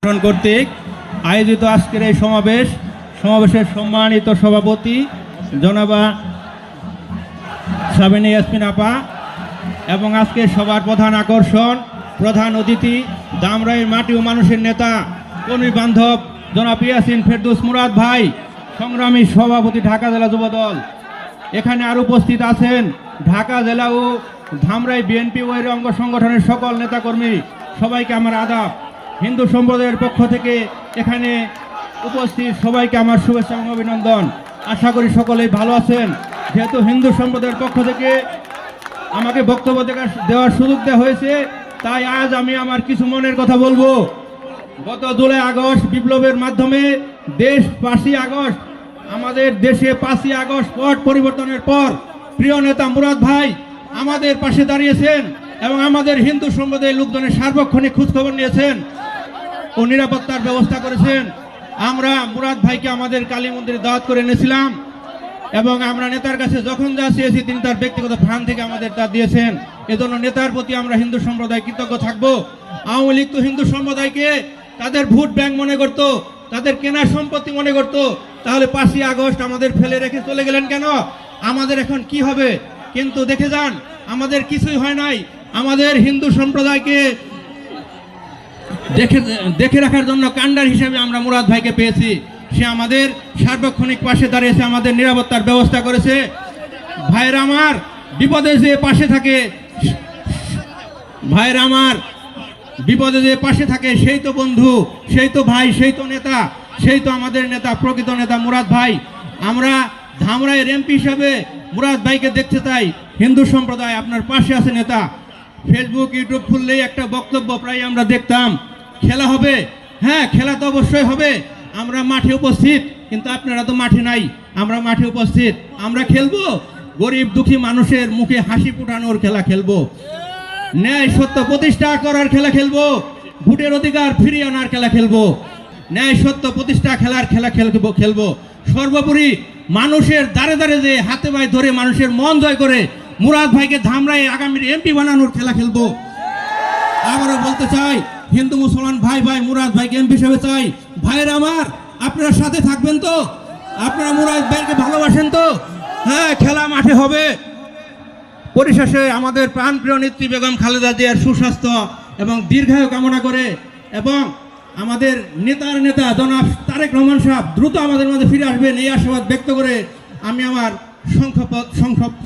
কর্তৃক আয়োজিত আজকের এই সমাবেশের সম্মানিত সভাপতি জনাবা সাবিনা ইয়াসমিন আপা এবং আজকের সবার প্রধান আকর্ষণ প্রধান অতিথি ধামরাইয়ের মাটি ও মানুষের নেতা কর্মী বান্ধব জনাব ইয়াসিন ফেরদৌস মুরাদ ভাই, সংগ্রামী সভাপতি ঢাকা জেলা যুবদল। এখানে আর উপস্থিত আছেন ঢাকা জেলা ও ধামরাই বিএনপি ও এর অঙ্গ সংগঠনের সকল নেতাকর্মী। সবাইকে আমার আদাব। হিন্দু সম্প্রদায়ের পক্ষ থেকে এখানে উপস্থিত সবাইকে আমার শুভেচ্ছা এবং অভিনন্দন। আশা করি সকলেই ভালো আছেন। যেহেতু হিন্দু সম্প্রদায়ের পক্ষ থেকে আমাকে বক্তব্য দেওয়ার সুযোগ দেওয়া হয়েছে, তাই আজ আমি আমার কিছু মনের কথা বলবো। গত জুলাই আগস্ট বিপ্লবের মাধ্যমে দেশ 5ই আগস্ট আমাদের দেশে 5ই আগস্ট পট পরিবর্তনের পর প্রিয় নেতা মুরাদ ভাই আমাদের পাশে দাঁড়িয়েছেন এবং আমাদের হিন্দু সম্প্রদায়ের লোকজনের সার্বক্ষণিক খোঁজখবর নিয়েছেন ও নিরাপত্তার ব্যবস্থা করেছেন। আমরা মুরাদ ভাইকে আমাদের কালী মন্দিরে দাওয়াত করে এনেছিলাম এবং আমরা নেতার কাছে যখন যা চেয়েছি তিনি তার ব্যক্তিগত ফান্ড থেকে আমাদের তা দিয়েছেন। এজন্য নেতার প্রতি আমরা হিন্দু সম্প্রদায় কৃতজ্ঞ থাকবো। আওয়ামী লীগ তো হিন্দু সম্প্রদায়কে তাদের ভোট ব্যাংক মনে করত, তাদের কেনা সম্পত্তি মনে করত। তাহলে 5ই আগস্ট আমাদের ফেলে রেখে চলে গেলেন কেন? আমাদের এখন কি হবে? কিন্তু দেখে যান, আমাদের কিছুই হয় নাই। আমাদের হিন্দু সম্প্রদায়কে দেখে রাখার জন্য কান্ডার হিসেবে আমরা মুরাদ ভাইকে পেয়েছি। সে আমাদের সার্বক্ষণিক পাশে দাঁড়িয়েছে, আমাদের নিরাপত্তার ব্যবস্থা করেছে। ভাইয়ের আমার বিপদে যে পাশে থাকে, ভাইয়ের আমার বিপদে যে পাশে থাকে সেই তো বন্ধু, সেই তো ভাই, সেই তো নেতা, সেই তো আমাদের নেতা, প্রকৃত নেতা মুরাদ ভাই। আমরা ধামরাইয়ের এমপি হিসাবে মুরাদ ভাইকে দেখতে চাই। হিন্দু সম্প্রদায় আপনার পাশে আছে নেতা। ফেসবুক ইউটিউব খুললেই একটা বক্তব্য প্রায় আমরা দেখতাম, খেলা হবে। হ্যাঁ, খেলা তো অবশ্যই হবে। আমরা মাঠে উপস্থিত, কিন্তু আপনারা তো মাঠে নাই। আমরা মাঠে উপস্থিত। আমরা খেলবো গরিব দুঃখী মানুষের মুখে হাসি ফুটানোর খেলা খেলবো, ন্যায় সত্য প্রতিষ্ঠা করার খেলা খেলবো, ভোটের অধিকার ফিরিয়ে আনার খেলা খেলবো, ন্যায় সত্য প্রতিষ্ঠা খেলা খেলবো। সর্বোপরি মানুষের দ্বারে দ্বারে যে হাতে পায়ে ধরে মানুষের মন জয় করে মুরাদ ভাইকে ধামরাই আগামীর এমপি বানানোর খেলা খেলবো। আবারও বলতে চাই, হিন্দু মুসলমান ভাই ভাই মুরাদ ভাইকে এমপি হিসেবে চাই। ভাইয়ের আমার, আপনারা সাথে থাকবেন তো? আপনারা মুরাদ ভাইকে ভালোবাসেন তো? হ্যাঁ, খেলা মাঠে হবে। পরিশেষে আমাদের প্রাণপ্রিয় নেত্রী বেগম খালেদা জিয়ার সুস্বাস্থ্য এবং দীর্ঘায়ু কামনা করে এবং আমাদের নেতার নেতা জনাব তারেক রহমান সাহেব দ্রুত আমাদের মধ্যে ফিরে আসবেন এই আশাবাদ ব্যক্ত করে আমি আমার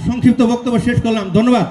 সংক্ষিপ্ত বক্তব্য শেষ করলাম। ধন্যবাদ।